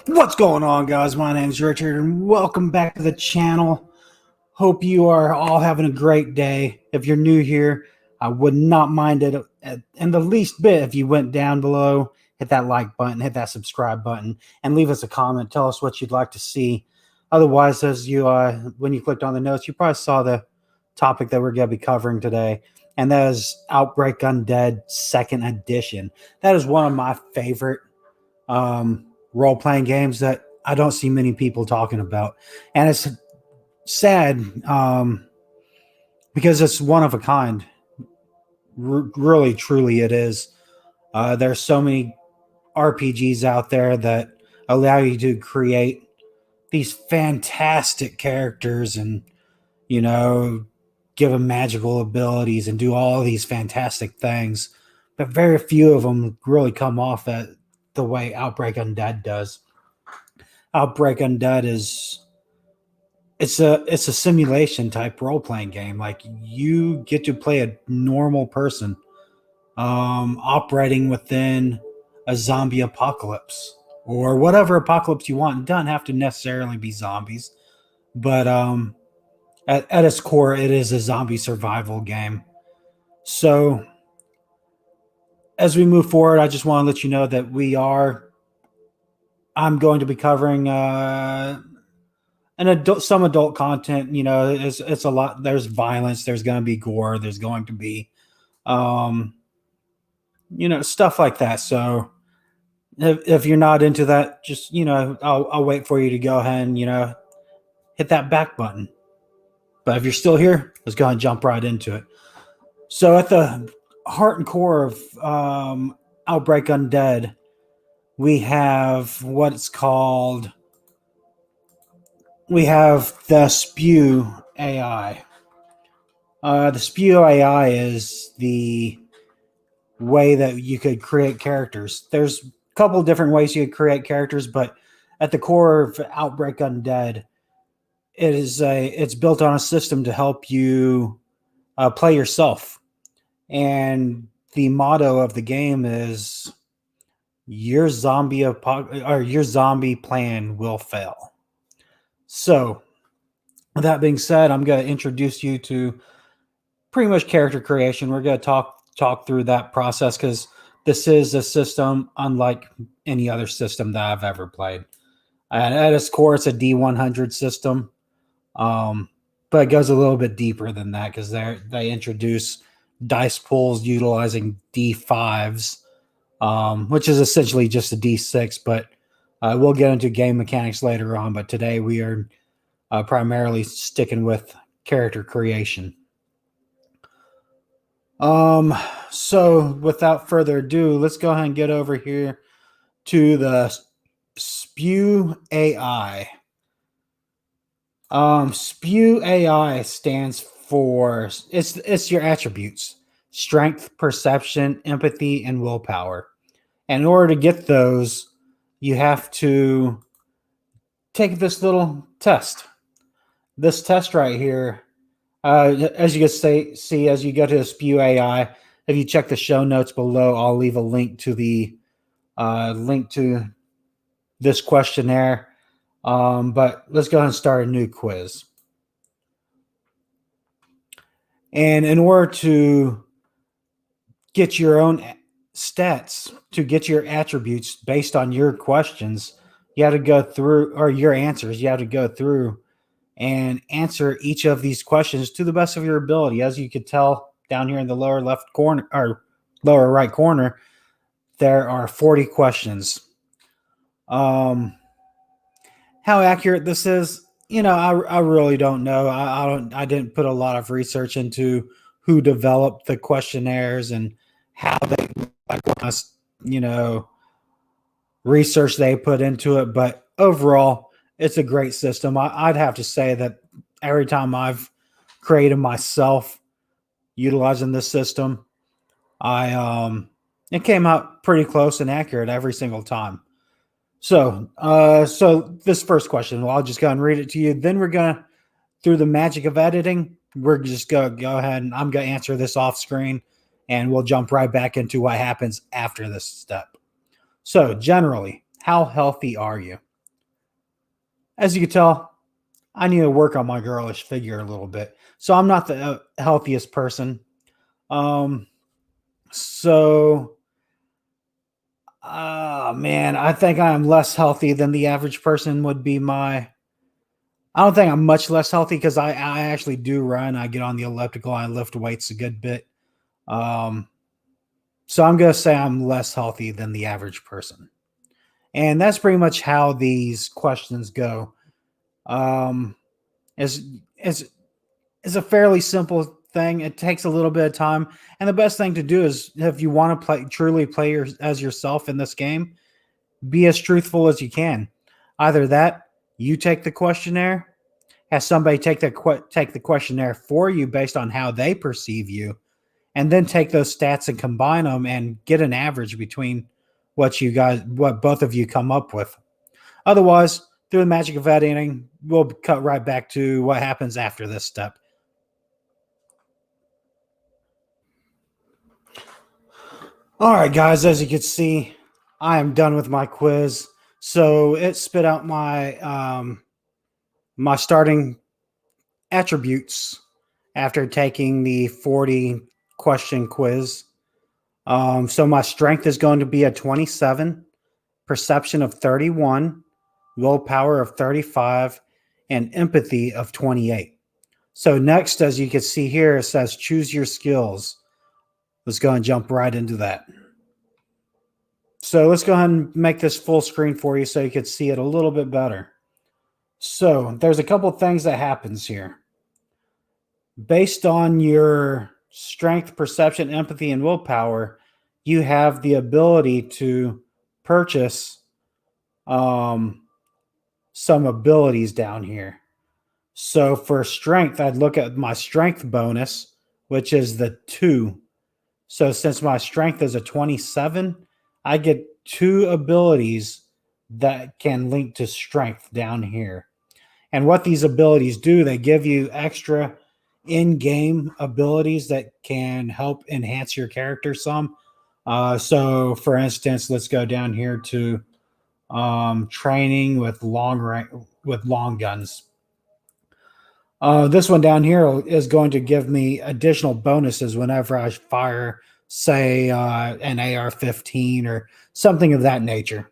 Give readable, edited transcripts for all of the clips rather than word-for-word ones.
What's going on, guys? My name's Richard, and welcome back to the channel. Hope you are all having a great day. If you're new here, I would not mind it in the least bit if you went down below, hit that like button, hit that subscribe button, and leave us a comment. Tell us what you'd like to see. Otherwise, as you when you clicked on the notes, you probably saw the topic that we're going to be covering today, and that is Outbreak Undead 2nd Edition. That is one of my favorite role-playing games that I don't see many people talking about. And it's sad because it's one of a kind. Really, truly it is. There's so many RPGs out there that allow you to create these fantastic characters and, give them magical abilities and do all these fantastic things. But very few of them really come off at the way Outbreak Undead does. Outbreak Undead it's a simulation type role playing game. Like, you get to play a normal person operating within a zombie apocalypse or whatever apocalypse you want. It doesn't have to necessarily be zombies, but at its core, it is a zombie survival game. So as we move forward, I just want to let you know that I'm going to be covering some adult content. It's a lot. There's violence. There's going to be gore. There's going to be, stuff like that. So if you're not into that, just, I'll wait for you to go ahead and, hit that back button. But if you're still here, let's go ahead and jump right into it. So at the heart and core of Outbreak Undead, we have what's called, we have the Spew AI. The Spew AI is the way that you could create characters. There's a couple different ways you could create characters, but at the core of Outbreak Undead, it's built on a system to help you play yourself. And the motto of the game is your zombie plan will fail. So, with that being said, I'm going to introduce you to pretty much character creation. We're going to talk through that process because this is a system unlike any other system that I've ever played. And at its core, it's a D100 system, but it goes a little bit deeper than that because they introduce dice pools utilizing D5s, which is essentially just a D6, but we'll get into game mechanics later on. But today we are primarily sticking with character creation. So without further ado, let's go ahead and get over here to the Spew AI. Spew AI stands for, it's your attributes: strength, perception, empathy, and willpower. And in order to get those, you have to take this little test. This test right here, as you can see as you go to the Spew AI, if you check the show notes below, I'll leave a link to this questionnaire. But let's go ahead and start a new quiz. And in order to get your own stats, to get your attributes based on your questions, you have to go through, or your answers, you have to go through and answer each of these questions to the best of your ability. As you could tell down here in the lower left corner, or lower right corner, there are 40 questions. How accurate this is, I really don't know. I didn't put a lot of research into who developed the questionnaires and how they, research they put into it. But overall, it's a great system. I'd have to say that every time I've created myself utilizing this system, it came out pretty close and accurate every single time. So this first question, well, I'll just go and read it to you. Then we're gonna, through the magic of editing, we're just gonna go ahead and I'm gonna answer this off screen, and we'll jump right back into what happens after this step. So generally, how healthy are you? As you can tell, I need to work on my girlish figure a little bit. So I'm not the healthiest person. Um, so, man, I think I am less healthy than the average person would be my. I don't think I'm much less healthy because I actually do run. I get on the elliptical. I lift weights a good bit. Um, so I'm going to say I'm less healthy than the average person. And that's pretty much how these questions go. Um, is is is a fairly simple thing. It takes a little bit of time, and the best thing to do is if you want to truly play as yourself in this game, be as truthful as you can. Either that, you take the questionnaire, have somebody take the questionnaire for you based on how they perceive you, and then take those stats and combine them and get an average between what both of you come up with. Otherwise, through the magic of editing, we'll cut right back to what happens after this step. All right, guys, as you can see, I am done with my quiz. So it spit out my starting attributes after taking the 40 question quiz. So my strength is going to be a 27, perception of 31, willpower of 35, and empathy of 28. So next, as you can see here, it says choose your skills. Let's go and jump right into that. So let's go ahead and make this full screen for you so you can see it a little bit better. So there's a couple things that happens here. Based on your strength, perception, empathy, and willpower, you have the ability to purchase some abilities down here. So for strength, I'd look at my strength bonus, which is the 2. So since my strength is a 27, I get 2 abilities that can link to strength down here. And what these abilities do, they give you extra in-game abilities that can help enhance your character some. So for instance, let's go down here to training with long guns. This one down here is going to give me additional bonuses whenever I fire, say, an AR-15 or something of that nature.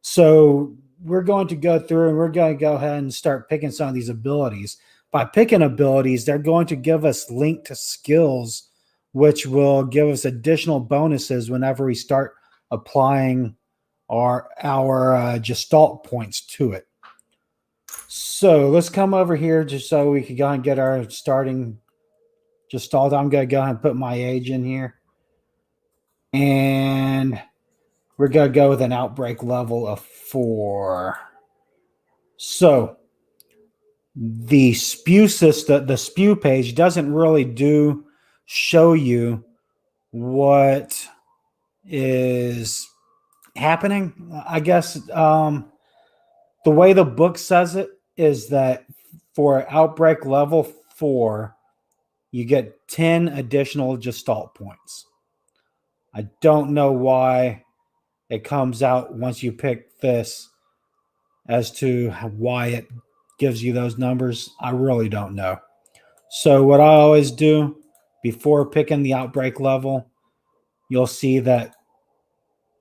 So we're going to go through and we're going to go ahead and start picking some of these abilities. By picking abilities, they're going to give us linked skills, which will give us additional bonuses whenever we start applying our Gestalt points to it. So let's come over here just so we can go and get our starting Gestalt. I'm going to go ahead and put my age in here. And we're going to go with an outbreak level of 4. So the spew system, the spew page doesn't really show you what is happening. I guess the way the book says it is that for outbreak level 4, you get 10 additional Gestalt points. I don't know why it comes out once you pick this as to why it gives you those numbers. I really don't know. So what I always do before picking the outbreak level, you'll see that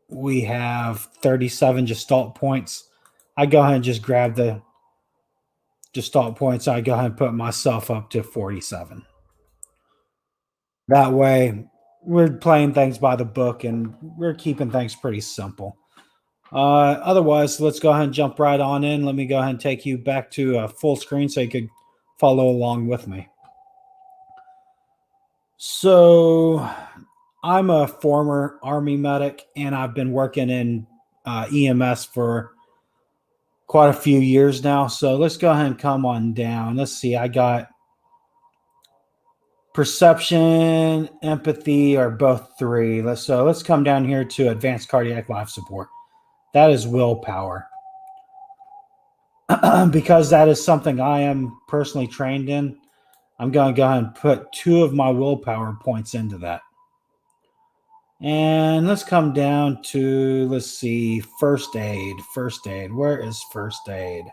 we have 37 Gestalt points. I go ahead and just grab the Gestalt points. I go ahead and put myself up to 47. That way, we're playing things by the book and we're keeping things pretty simple. Otherwise, let's go ahead and jump right on in. Let me go ahead and take you back to a full screen so you could follow along with me. So, I'm a former Army medic and I've been working in EMS for quite a few years now. So, let's go ahead and come on down. Let's see, I got perception, empathy are both 3. Let's come down here to advanced cardiac life support. That is willpower. Because that is something I am personally trained in, I'm going to go ahead and put 2 of my willpower points into that. And let's come down to, let's see, first aid. First aid. Where is first aid?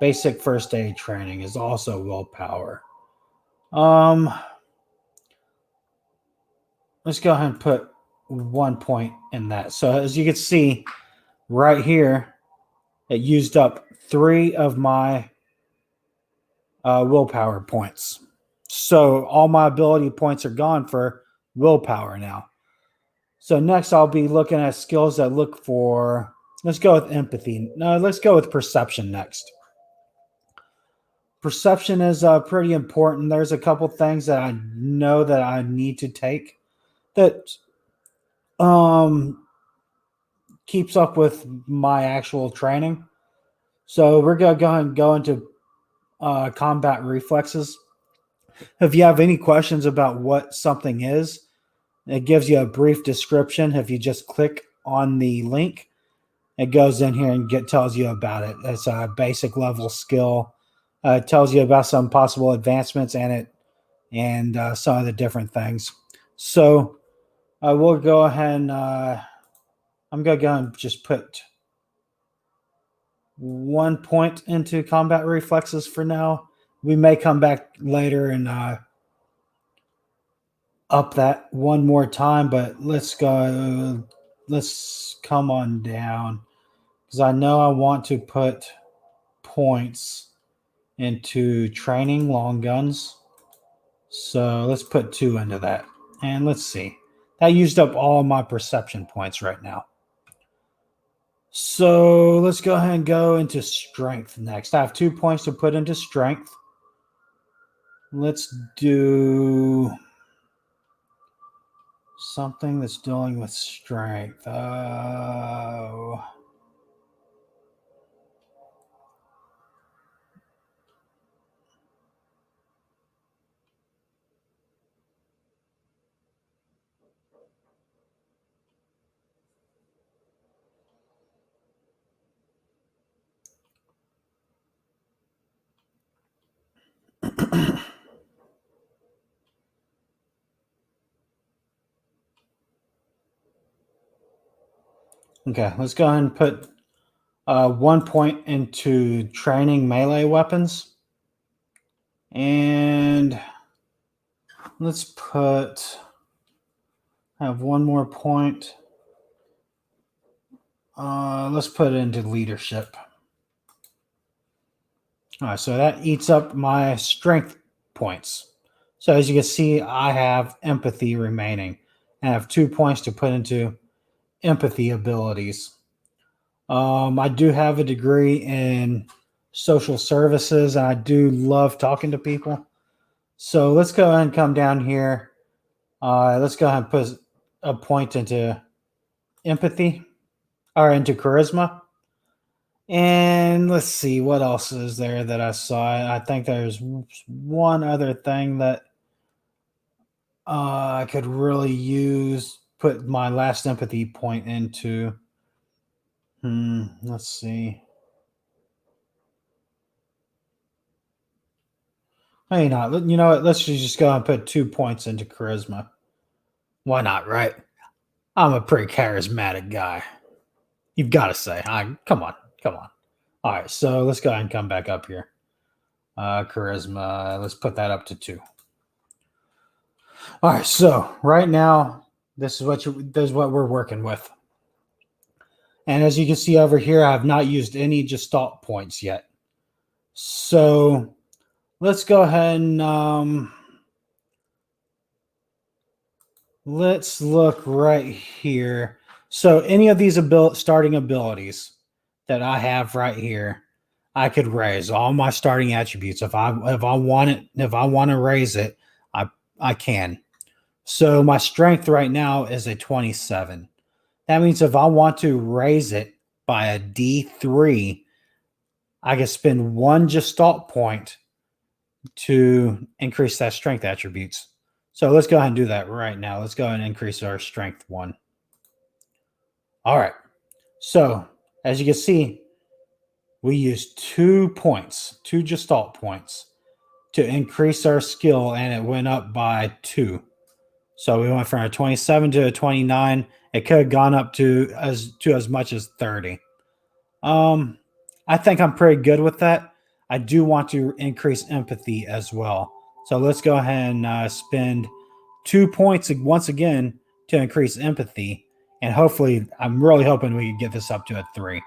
Basic first aid training is also willpower. Um, let's go ahead and put 1 point in that. So as you can see right here, it used up 3 of my willpower points. So all my ability points are gone for willpower now. So next I'll be looking at skills that look for, let's go with empathy. No, let's go with perception next. Perception is pretty important. There's a couple things that I know that I need to take that keeps up with my actual training. So we're going to go into combat reflexes. If you have any questions about what something is, it gives you a brief description. If you just click on the link, it goes in here and tells you about it. It's a basic level skill. It tells you about some possible advancements and some of the different things. So we'll go ahead and I'm going to go and just put 1 point into combat reflexes for now. We may come back later and up that one more time, but let's go. Let's come on down because I know I want to put points into training long guns. So let's put 2 into that. And let's see. That used up all my perception points right now. So let's go ahead and go into strength next. I have 2 points to put into strength. Let's do something that's dealing with strength. Okay, let's go ahead and put 1 point into training melee weapons. And let's have 1 more point. Let's put it into leadership. All right, so that eats up my strength points. So as you can see, I have empathy remaining. I have 2 points to put into empathy abilities. I do have a degree in social services, and I do love talking to people. So let's go ahead and come down here. Let's go ahead and put a point into empathy or into charisma. And let's see what else is there that I saw. I think there's one other thing that I could really use, put my last empathy point into. Let's see. Hey, not. You know what? Let's just go and put 2 points into charisma. Why not, right? I'm a pretty charismatic guy. You've got to say. Come on. All right, so let's go ahead and come back up here. Charisma. Let's put that up to 2. All right, so right now, this is what we're working with. And as you can see over here, I have not used any Gestalt points yet. So let's go ahead and let's look right here. So any of these starting abilities that I have right here, I could raise all my starting attributes. If I want to raise it, I can. So my strength right now is a 27. That means if I want to raise it by a D3, I can spend 1 Gestalt point to increase that strength attributes. So let's go ahead and do that right now. Let's go ahead and increase our strength 1. All right. So as you can see, we used 2 points, 2 Gestalt points to increase our skill, and it went up by 2. So we went from a 27 to a 29. It could have gone up to as much as 30. I think I'm pretty good with that. I do want to increase empathy as well. So let's go ahead and spend 2 points once again to increase empathy. And hopefully, I'm really hoping we can get this up to a 3.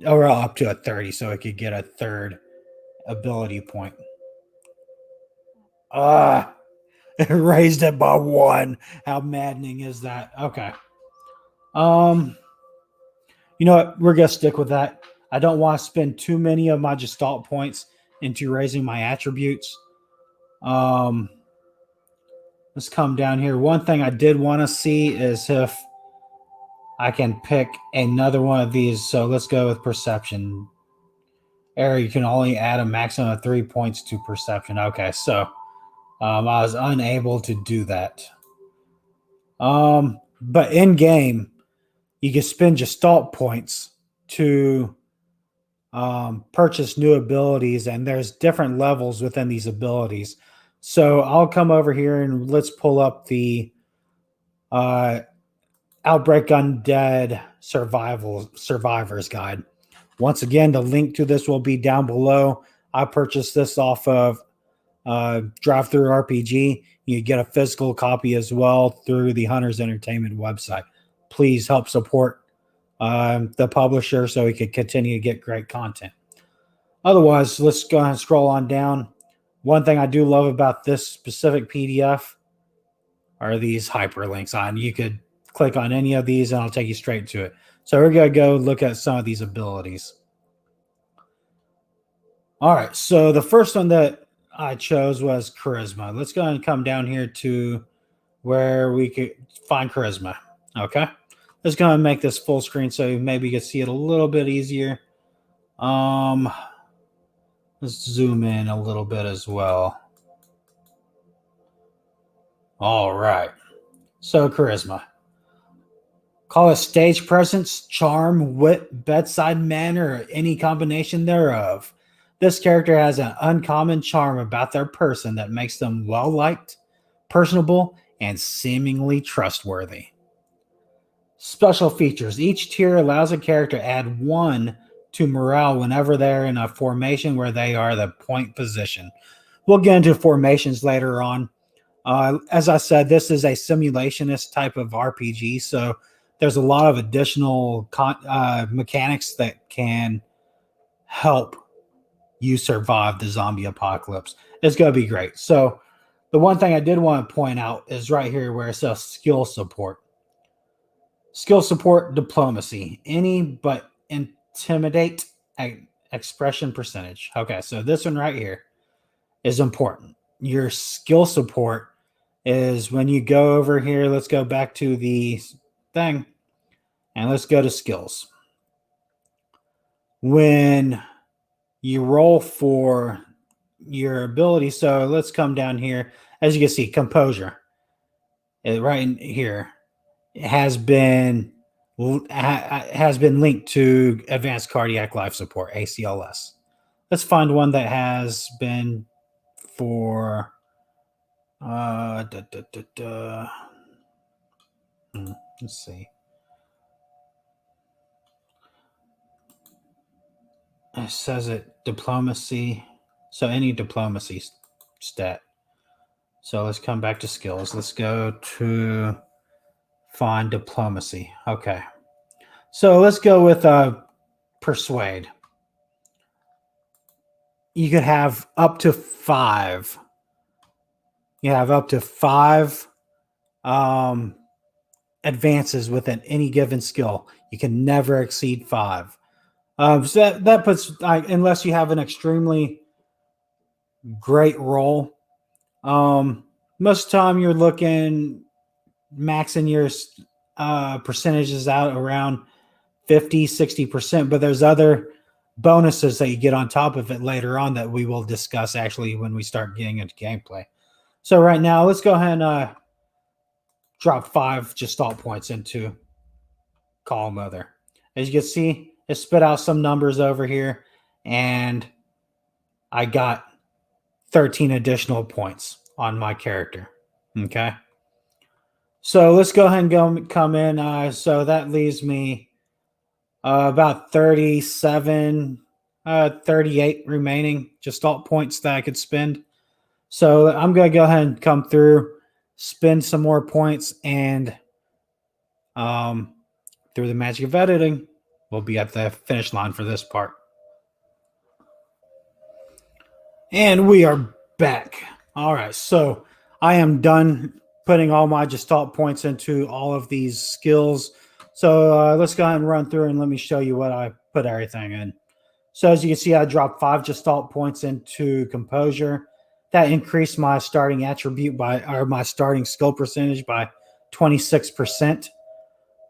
Or up to a 30 so it could get a third ability point. It raised it by 1. How maddening is that? Okay. You know what? We're gonna stick with that. I don't want to spend too many of my Gestalt points into raising my attributes. Let's come down here. One thing I did want to see is if I can pick another one of these. So let's go with perception. Error, you can only add a maximum of 3 points to perception. Okay, so I was unable to do that. But in game, you can spend Gestalt points to purchase new abilities, and there's different levels within these abilities. So I'll come over here and let's pull up the Outbreak Undead Survivors Guide. Once again, the link to this will be down below. I purchased this off of Drive-Thru RPG. You get a physical copy as well through the Hunters Entertainment website. Please help support the publisher so we can continue to get great content. Otherwise, let's go ahead and scroll on down. One thing I do love about this specific PDF are these hyperlinks on. You could click on any of these and I'll take you straight to it. So we're going to go look at some of these abilities. All right, so the first one that I chose was Charisma. Let's go ahead and come down here to where we could find Charisma. Okay, let's go ahead and make this full screen so maybe you can see it a little bit easier. Let's zoom in a little bit as well. All right, so Charisma. Call it stage presence, charm, wit, bedside manner, or any combination thereof. This character has an uncommon charm about their person that makes them well-liked, personable, and seemingly trustworthy. Special features. Each tier allows a character to add 1 to morale whenever they're in a formation where they are the point position. We'll get into formations later on. As I said, this is a simulationist type of RPG, so there's a lot of additional mechanics that can help you survive the zombie apocalypse. It's going to be great. So the one thing I did want to point out is right here where it says skill support. Skill support, diplomacy, any but intimidate expression percentage. Okay, so this one right here is important. Your skill support is when you go over here, let's go back to the thing and let's go to skills. When you roll for your ability, so let's come down here. As you can see, composure, right in here, has been linked to advanced cardiac life support, ACLS. Let's find one that has been for let's see. It says it diplomacy, so any diplomacy stat. So let's come back to skills. Let's go to find diplomacy. Okay. So let's go with persuade. You could have up to 5. You have up to 5 advances within any given skill. You can never exceed 5. So that puts, unless you have an extremely great roll, most of the time you're looking maxing your percentages out around 50-60%, but there's other bonuses that you get on top of it later on that we will discuss actually when we start getting into gameplay. So right now, let's go ahead and drop 5 Gestalt points into Calm Mother. As you can see, it spit out some numbers over here, and I got 13 additional points on my character. Okay. So let's go ahead and come in. So that leaves me about 37 38 remaining Gestalt points that I could spend. So I'm going to go ahead and come through, spend some more points, and through the magic of editing, we'll be at the finish line for this part. And we are back. All right, so I am done putting all my Gestalt points into all of these skills. So let's go ahead and run through and let me show you what I put everything in. So as you can see, I dropped 5 Gestalt points into Composure. That increased my starting attribute or my starting skill percentage by 26%.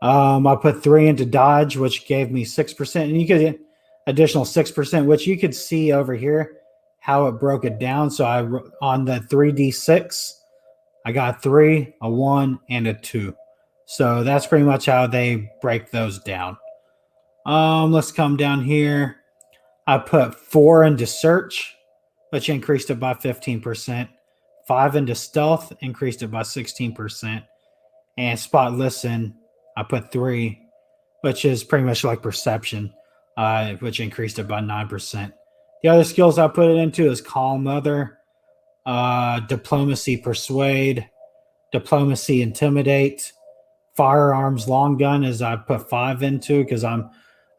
I put 3 into Dodge, which gave me 6%, and you could get additional 6%, which you could see over here how it broke it down. So on the 3d6, I got 3, a 1, and a 2. So that's pretty much how they break those down. Let's come down here. I put 4 into Search, which increased it by 15%. 5 into Stealth, increased it by 16%. And Spot Listen, I put 3, which is pretty much like Perception, which increased it by 9%. The other skills I put it into is Calm Other, Diplomacy Persuade, Diplomacy Intimidate, Firearms Long Gun, as I put 5 into because I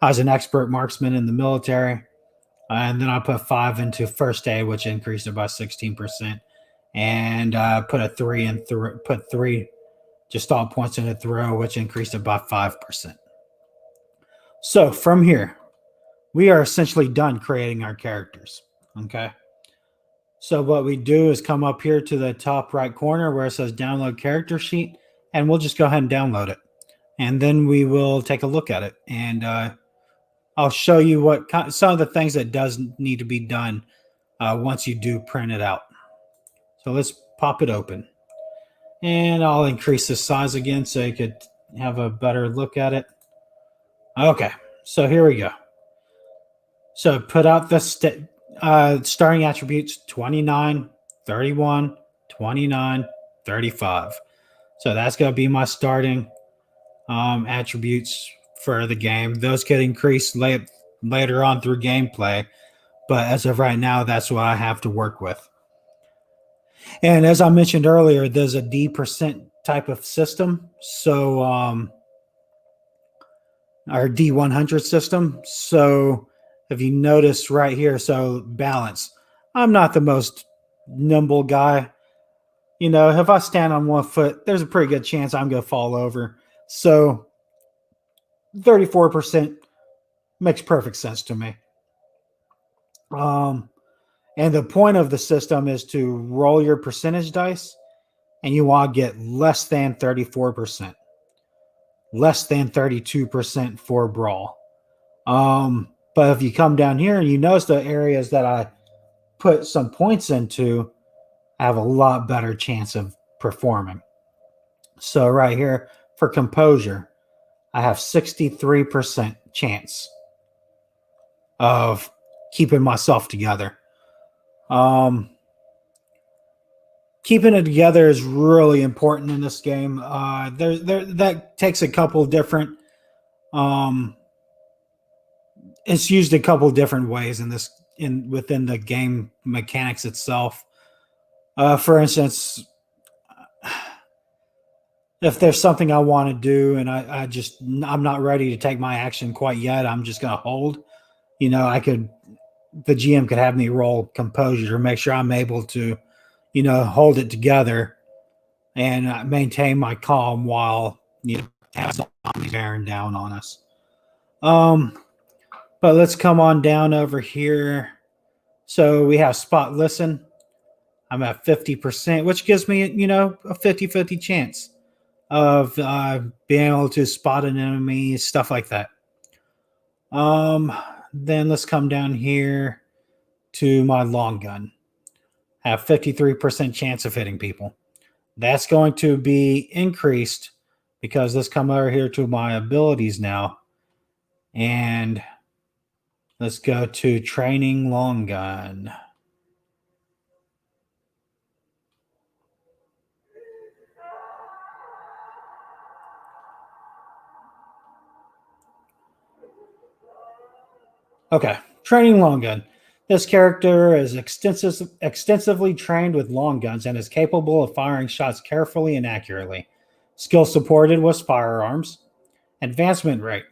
was an expert marksman in the military. And then I put 5 into First Aid, which increased it by 16%. And put a 3 and put 3 Gestalt points into Throw, which increased it by 5%. So from here, we are essentially done creating our characters. Okay. So what we do is come up here to the top right corner where it says download character sheet, and we'll just go ahead and download it. And then we will take a look at it. And I'll show you some of the things that does need to be done once you do print it out. So let's pop it open. And I'll increase the size again so you could have a better look at it. Okay, so here we go. So put out the starting attributes 29, 31, 29, 35. So that's going to be my starting attributes for the game. Those could increase later on through gameplay, but as of right now, that's what I have to work with. And as I mentioned earlier, there's a D% type of system. So, our D100 system. So, if you notice right here, so balance. I'm not the most nimble guy. You know, if I stand on one foot, there's a pretty good chance I'm going to fall over. So, 34% makes perfect sense to me. And the point of the system is to roll your percentage dice, and you want to get less than 34%, less than 32% for brawl. But if you come down here and you notice the areas that I put some points into, I have a lot better chance of performing. So right here for composure, I have 63% chance of keeping myself together. Keeping it together is really important in this game. That takes a couple different. It's used a couple different ways within the game mechanics itself. For instance, if there's something I want to do and I'm not ready to take my action quite yet, I'm just going to hold. You know, the GM could have me roll composure to make sure I'm able to, you know, hold it together and maintain my calm while, you know, have zombies bearing down on us. But let's come on down over here. So we have Spot Listen. I'm at 50%, which gives me, you know, a 50-50 chance of being able to spot an enemy, stuff like that. Then let's come down here to my long gun. Have 53% chance of hitting people. That's going to be increased because let's come over here to my abilities now. And let's go to training long gun. Okay, Training long gun. This character is extensively trained with long guns and is capable of firing shots carefully and accurately. Skill supported with firearms. Advancement rate.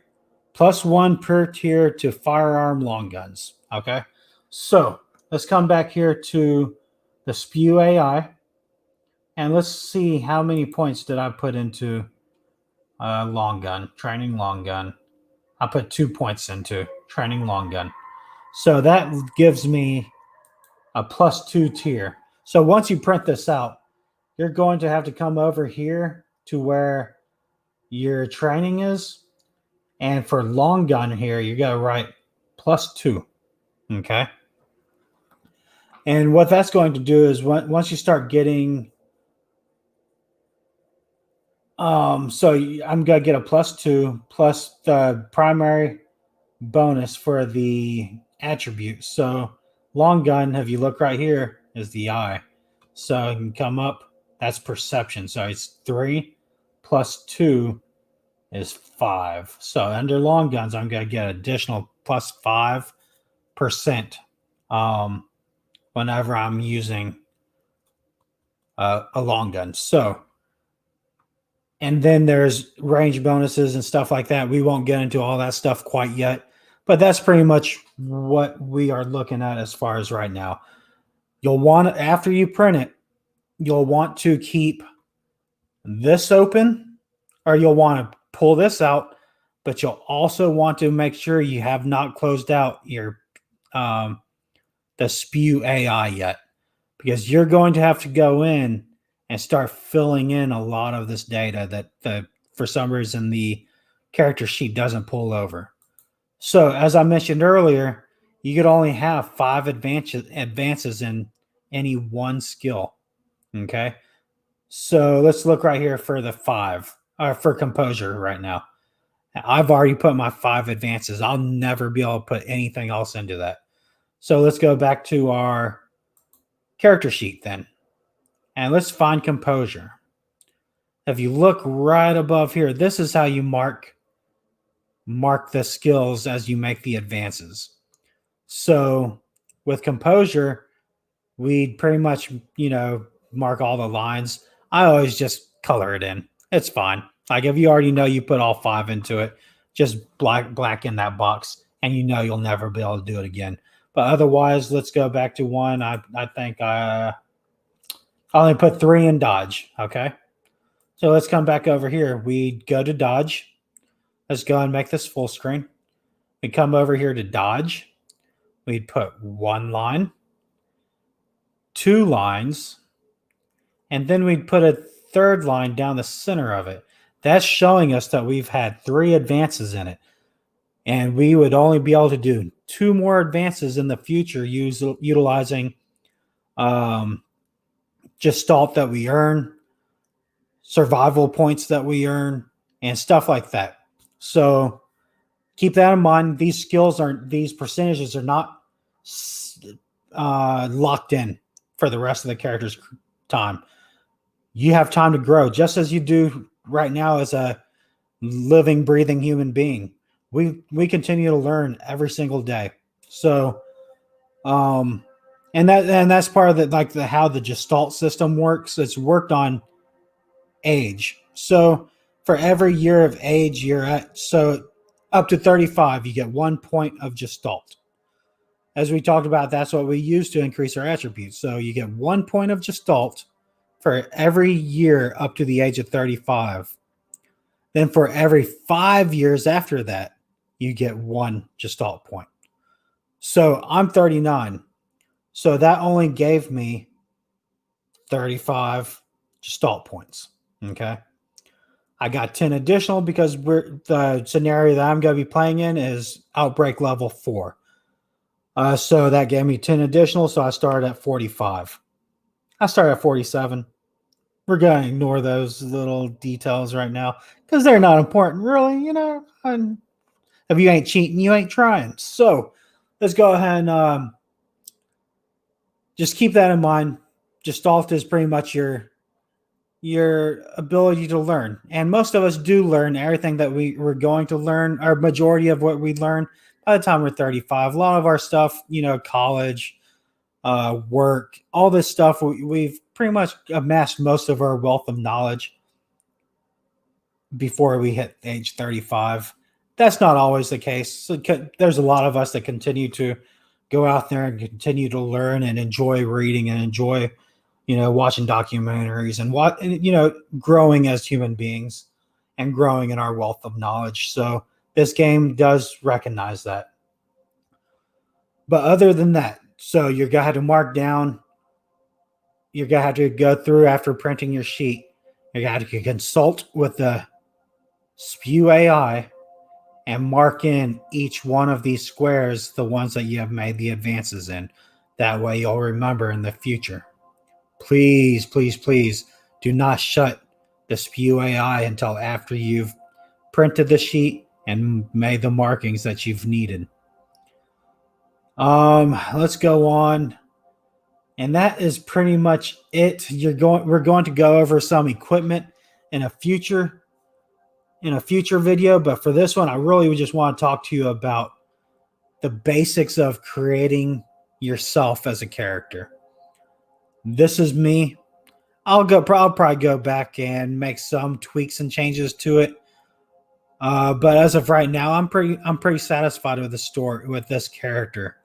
+1 per tier to firearm long guns. Okay. So let's come back here to the Spew AI. And let's see how many points did I put into long gun, training long gun. I put 2 points into training long gun. So that gives me a +2 tier. So once you print this out, you're going to have to come over here to where your training is. And for long gun here, you got to write +2. Okay. And what that's going to do is once you start getting, so I'm going to get a +2 plus the primary bonus for the attribute. So long gun, if you look right here, is the eye. So you can come up, that's perception. So it's 3 plus 2 is 5. So under long guns, I'm going to get additional +5% whenever I'm using a long gun. So, and then there's range bonuses and stuff like that. We won't get into all that stuff quite yet, but that's pretty much what we are looking at as far as right now. You'll want to, after you print it, you'll want to keep this open, or you'll want to pull this out, but you'll also want to make sure you have not closed out your the Spew AI yet, because you're going to have to go in and start filling in a lot of this data that for some reason the character sheet doesn't pull over. So as I mentioned earlier, you could only have 5 advances in any one skill. Okay. So let's look right here for the 5 for composure right now. I've already put my 5 advances. I'll never be able to put anything else into that. So let's go back to our character sheet then. And let's find composure. If you look right above here, this is how you mark the skills as you make the advances. So with composure, we pretty much, mark all the lines. I always just color it in. It's fine. Like if you already know you put all 5 into it, just black in that box, and you'll never be able to do it again. But otherwise, let's go back to 1. I think I only put 3 in dodge. Okay. So let's come back over here. We go to dodge. Let's go and make this full screen. We come over here to dodge. We'd put 1 line, 2 lines, and then we'd put a 3rd line down the center of it. That's showing us that we've had 3 advances in it. And we would only be able to do 2 more advances in the future utilizing Gestalt that we earn, survival points that we earn, and stuff like that. So keep that in mind. These percentages are not locked in for the rest of the character's time. You have time to grow just as you do right now as a living, breathing human being. We continue to learn every single day. So, and that's part of how the Gestalt system works. It's worked on age. So for every year of age you're at, so up to 35, you get 1 point of Gestalt. As we talked about, that's what we use to increase our attributes. So you get 1 point of Gestalt for every year up to the age of 35. Then for every 5 years after that, you get 1 Gestalt point. So I'm 39. So that only gave me 35 Gestalt points. Okay. I got 10 additional because the scenario that I'm going to be playing in is Outbreak level 4. So that gave me 10 additional. So I started at 45. I started at 47. We're going to ignore those little details right now because they're not important, really. If you ain't cheating, you ain't trying. So let's go ahead and just keep that in mind. Gestalt is pretty much your ability to learn. And most of us do learn everything that we're going to learn, or majority of what we learn. by the time we're 35, a lot of our stuff, college, work, all this stuff, we've pretty much amassed most of our wealth of knowledge before we hit age 35. That's not always the case. So there's a lot of us that continue to go out there and continue to learn and enjoy reading and enjoy, watching documentaries and growing as human beings and growing in our wealth of knowledge. So this game does recognize that. But other than that, so you're going to have to mark down, you're going to have to go through after printing your sheet. You're going to have to consult with the Spew AI and mark in each one of these squares, the ones that you have made the advances in. That way you'll remember in the future. Please, please, please do not shut the Spew AI until after you've printed the sheet and made the markings that you've needed. Let's go on. And that is pretty much it. We're going to go over some equipment in a future video, but for this one, I really just want to talk to you about the basics of creating yourself as a character. This is me. I'll probably go back and make some tweaks and changes to it. But as of right now, I'm pretty satisfied with the story with this character.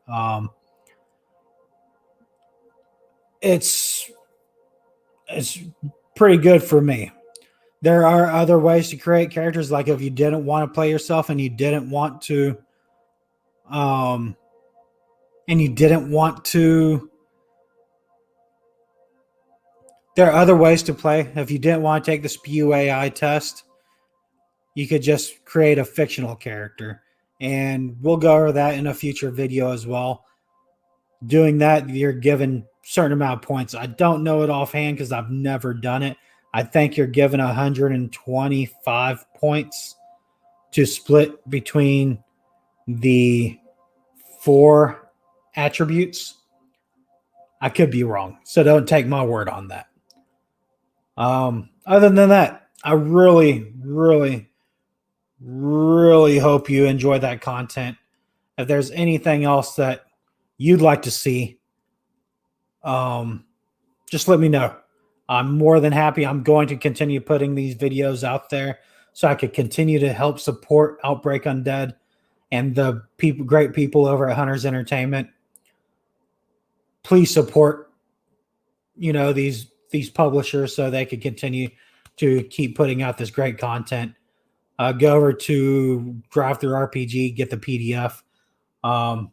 It's pretty good for me. There are other ways to create characters, like if you didn't want to play yourself and you didn't want to, there are other ways to play. If you didn't want to take the Spew AI test, you could just create a fictional character. And we'll go over that in a future video as well. Doing that, you're given a certain amount of points. I don't know it offhand because I've never done it. I think you're given 125 points to split between the 4 attributes. I could be wrong, so don't take my word on that. Other than that, I really, really, really hope you enjoy that content. If there's anything else that you'd like to see, just let me know. I'm more than happy. I'm going to continue putting these videos out there so I could continue to help support Outbreak Undead and the great people over at Hunters Entertainment. Please support, these publishers so they could continue to keep putting out this great content. Go over to Drive Through RPG, get the PDF. I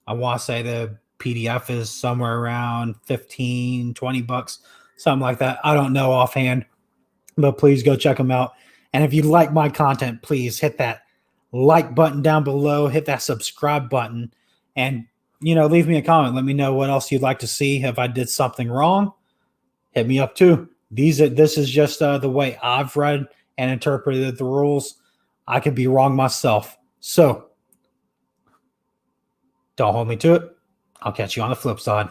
want to say the PDF is somewhere around $15-20, something like that. I don't know offhand, but please go check them out. And if you like my content, please hit that like button down below, hit that subscribe button, and leave me a comment. Let me know what else you'd like to see. If I did something wrong, hit me up too. This is just the way I've read and interpreted the rules. I could be wrong myself. So don't hold me to it. I'll catch you on the flip side.